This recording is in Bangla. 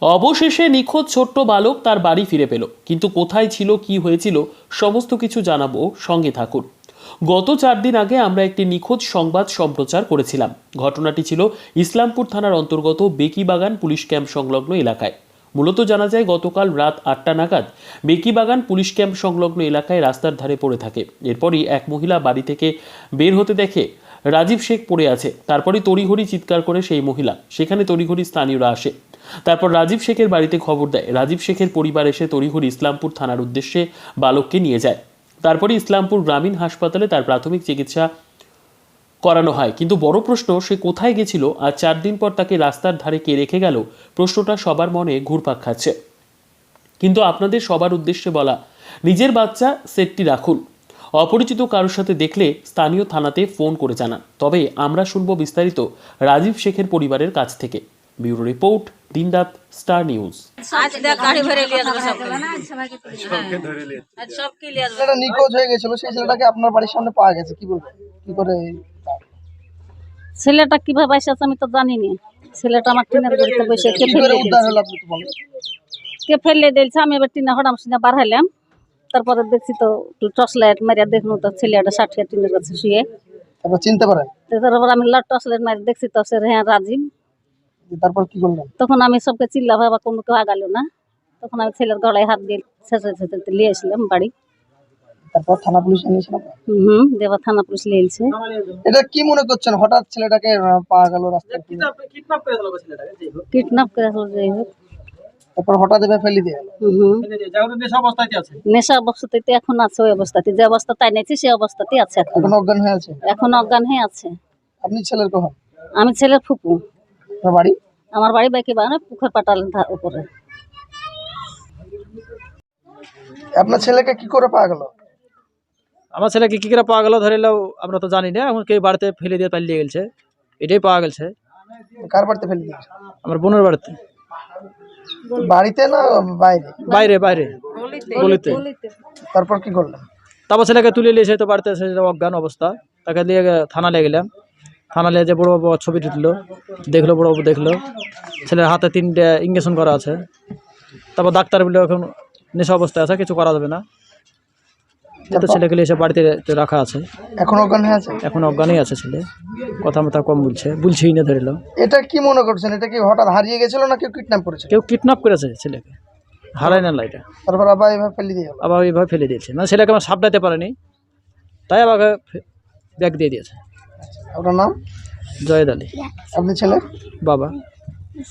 অবশেষে নিখোঁজ ছোট্ট বালক তার বাড়ি ফিরে পেল, কিন্তু কোথায় ছিল, কি হয়েছিল, সমস্ত কিছু জানাবো, সঙ্গে থাকুন। গত 4 দিন আগে আমরা একটি নিখোঁজ সংবাদ সম্প্রচার করেছিলাম। ঘটনাটি ছিল ইসলামপুর থানার অন্তর্গত বেকিবাগান পুলিশ ক্যাম্প সংলগ্ন এলাকায়। মূলত জানা যায় গতকাল রাত 8টা নাগাদ বেকিবাগান পুলিশ ক্যাম্প সংলগ্ন এলাকায় রাস্তার ধারে পড়ে থাকে। এরপরই এক মহিলা বাড়ি থেকে বের হতে দেখে রাজীব শেখ পড়ে আছে। তারপরই তড়িঘড়ি চিৎকার করে সেই মহিলা, সেখানে তড়িঘড়ি স্থানীয়রা আসে। তারপর রাজীব শেখের বাড়িতে খবর দেয়। রাজীব শেখের পরিবার এসে তড়িঘড়ি ইসলামপুর থানার উদ্দেশ্যে বালককে নিয়ে যায়। তারপরে ইসলামপুর গ্রামীণ হাসপাতালে তার প্রাথমিক চিকিৎসা করানো হয়। কিন্তু বড় প্রশ্ন, সে কোথায় গেছিল আর 4 দিন পর তাকে রাস্তার ধারে কে রেখে গেল? প্রশ্নটা সবার মনে ঘুরপাক খাচ্ছে। কিন্তু আপনাদের সবার উদ্দেশ্যে বলা, নিজের বাচ্চা সেটটি রাখুন। অপরিচিত কারোর সাথে দেখলে স্থানীয় থানাতে ফোন করে জানান। তবে আমরা শুনবো বিস্তারিত রাজীব শেখের পরিবারের কাছ থেকে। ব্যুরো রিপোর্ট, দিনরাত স্টার নিউজ। ছেলেটা নিখোঁজ হয়ে গেছিল, সেই ছেলেটাকে আপনার বাড়ির সামনে পাওয়া গেছে, কি বলবো? কি করে ছেলেটা কিভাবে এসেছে আমি তো জানি না। ছেলেটা আমার টিনের বাড়িতে বসে কে কি করে ফেলে উদ্ধার দিয়েছে, হলো আপনি তো বলেন। কে ফেলে দিয়েছে। আমি এবার টিনা হঠাৎ শুনে বার হলাম। তারপরে দেখছি তো টর্চ লাইট মারিয়া দেখুন তো ছেলেটা ষাটিয়া টিনের কাছে শুয়ে। তারপর চিনতে পারেন? তারপর আমি টর্চ লাইট মারি দেখছি তো সে হ্যাঁ রাজীব। তারপর কি করলেন? তখন আমি সবকে চিল্লা ভাবা, কোনো কেউ আগালো না। তখন আমি ছেলের গলায় হাত দিয়ে ছেঁচে নিয়ে আসলাম বাড়ি। তারপর থানা পুলিশ এনেছিলাম। দেবা থানা পুলিশ নিয়েছে। এটা কি মনে করছেন, হঠাৎ ছেলেটাকে পাওয়া গেল রাস্তায়? কিডন্যাপ করে আসলো যাই হোক। তারপর হঠাৎ এবার ফেলে দিয়ে গেল। নেশা অবস্থাতে এখন আছে, ওই অবস্থাতে যে অবস্থা তাই নিয়েছি সেই অবস্থাতেই আছে এখন। এখন অজ্ঞান হয়ে আছে? এখন অজ্ঞান হয়ে আছে। আপনি ছেলের কখন? আমি ছেলের ফুপু। আপনার বাড়ি? আমার বাড়ি বেকিবাগান পুকুর পাটালের উপরে। আপনার ছেলেকে কি করে পাওয়া গেল? আমার ছেলেকে কি করে পাওয়া গেল ধরে নাও, আমরা তো জানি না। এখন কেউ বাড়িতে ফেলে দিয়ে পালিয়ে গেছে, এটাই পাওয়া গেছে। কার বাড়িতে ফেলে দিয়েছে? আমার বোনের বাড়িতে। বাড়িতে না বাইরে? বাইরে বাইরে গলিতে। তারপর কি করলেন? তারপর ছেলেকে তুলে নিয়েছে তো বাড়িতে, সে অজ্ঞান অবস্থা। তাকে নিয়ে থানা নিয়ে গেলাম। থানা নিয়ে যে বড়বাবু ছবি তুললো, দেখলো, বড়বাবু দেখলো ছেলের হাতে 3টে ইঞ্জেকশন করা আছে। তারপর ডাক্তার বললো এখন নেশা অবস্থায় আছে, কিছু করা যাবে না। তো ছেলেকে এসে বাড়িতে রাখা আছে। এখন অজ্ঞান হয়ে আছে? এখন অজ্ঞানই আছে ছেলে, কথা মতো কম বলছেই না ধরিল। এটা কি মনে করছেন, এটা কি হঠাৎ হারিয়ে গেছিল না কেউ কিডন্যাপ করেছে? কেউ কিডন্যাপ করেছে ছেলেকে, হারায় না এটা। তারপর আবার এভাবে ফেলে দিয়ে গেল? আবার এইভাবে ফেলে দিয়েছে, মানে ছেলেকে আমার সাপটাতে পারেনি, তাই আমাকে ব্যাগ দিয়ে দিয়েছে। আপনার নাম? জয়েদ আলী। আপনি ছেলে? বাবা।